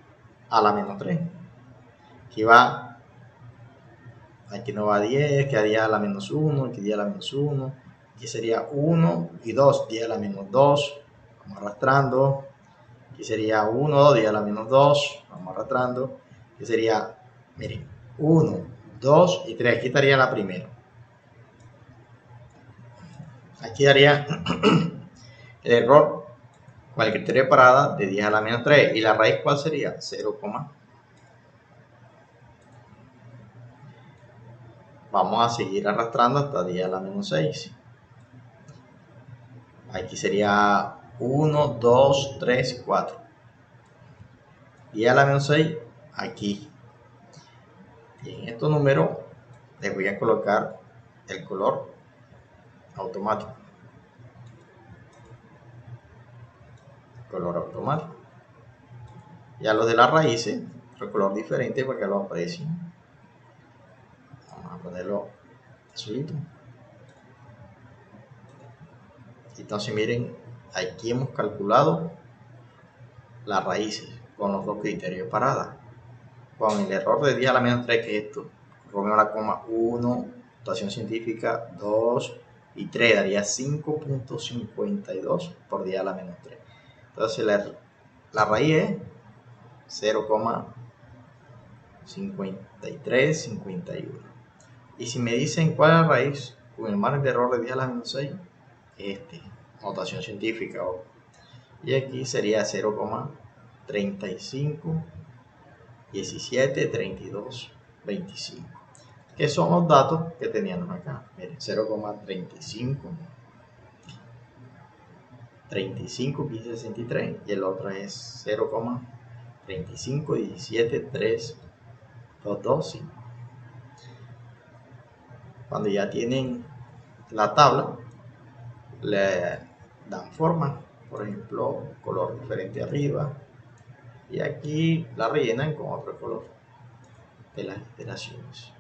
a la menos 3. Aquí no va a 10, que a 10 a la menos 1, que 10 a la menos 1. Aquí sería 1 y 2, 10 a la menos 2, vamos arrastrando. Aquí sería 1, 2, 10 a la menos 2, vamos arrastrando. Aquí sería, miren, 1, 2 y 3, aquí estaría la primera. Aquí daría el error con el criterio de parada de 10 a la menos 3. ¿Y la raíz cuál sería? 0, vamos a seguir arrastrando hasta 10 a la menos 6. Aquí sería 1, 2, 3, 4. 10 a la menos 6 aquí. Y en estos números les voy a colocar el color automático. Color automático. Y a los de las raíces, otro color diferente para que lo aprecien. Vamos a ponerlo azulito. Entonces miren, aquí hemos calculado las raíces con los dos criterios de parada. Con el error de 10 a la menos 3, que es esto, romeo la coma 1, notación científica 2 y 3, daría 5.52 por 10 a la menos 3. Entonces la raíz es 0,5351. Y si me dicen cuál es la raíz con el margen de error de 10 a la menos 6, notación científica. Y aquí sería 0,35 17, 32, 25, que son los datos que teníamos acá. Miren, 0,35, 35, 15, 63, y el otro es 0,35, 17, 3, 2, 2, 5. Cuando ya tienen la tabla, le dan forma, por ejemplo, color diferente arriba, y aquí la rellenan con otro color de las iteraciones.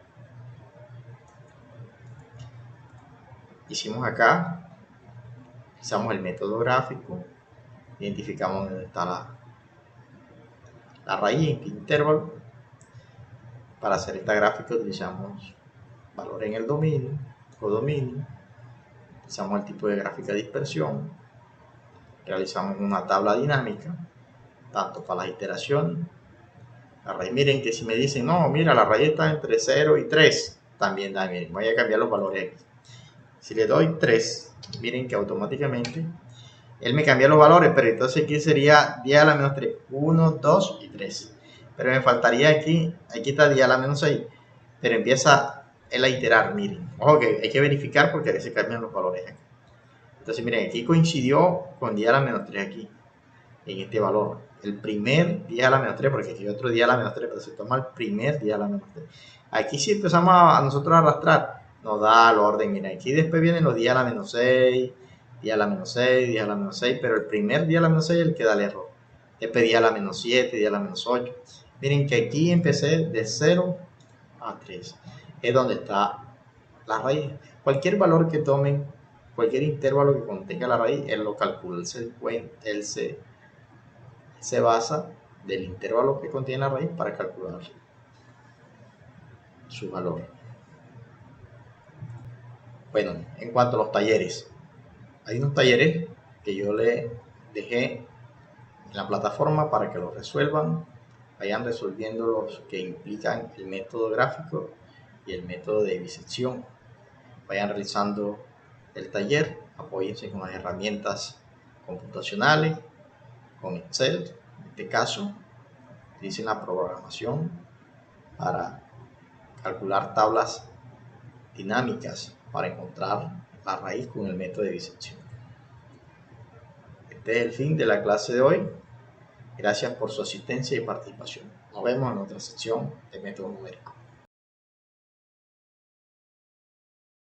Hicimos acá, usamos el método gráfico, identificamos dónde está la raíz, en qué intervalo. Para hacer esta gráfica utilizamos valor en el dominio, codominio, utilizamos el tipo de gráfica de dispersión, realizamos una tabla dinámica, tanto para las iteraciones. La raíz, miren que si me dicen, no, mira, la raíz está entre 0 y 3, también da, miren, voy a cambiar los valores aquí. Si le doy 3, miren que automáticamente él me cambia los valores, pero entonces aquí sería 10 a la menos 3, 1, 2 y 3. Pero me faltaría aquí está 10 a la menos 6, pero empieza él a iterar, miren. Ojo que hay que verificar porque se cambian los valores aquí. Entonces miren, aquí coincidió con 10 a la menos 3 aquí, en este valor. El primer 10 a la menos 3, porque aquí hay otro 10 a la menos 3, pero se toma el primer 10 a la menos 3. Aquí sí empezamos a nosotros a arrastrar, nos da el orden, miren, aquí después vienen los 10 a la menos 6, 10 a la menos 6, 10 a la menos 6, pero el primer 10 a la menos 6 es el que da el error. Después 10 a la menos 7, 10 a la menos 8. Miren que aquí empecé de 0 a 3. Es donde está la raíz. Cualquier valor que tomen, cualquier intervalo que contenga la raíz, él lo calcula, él se basa del intervalo que contiene la raíz para calcular su valor. Bueno, en cuanto a los talleres, hay unos talleres que yo le dejé en la plataforma para que los resuelvan, vayan resolviendo los que implican el método gráfico y el método de bisección. Vayan realizando el taller, apóyense con las herramientas computacionales, con Excel, en este caso, utilicen la programación para calcular tablas dinámicas para encontrar la raíz con el método de bisección. Este es el fin de la clase de hoy. Gracias por su asistencia y participación. Nos vemos en otra sección de método numérico.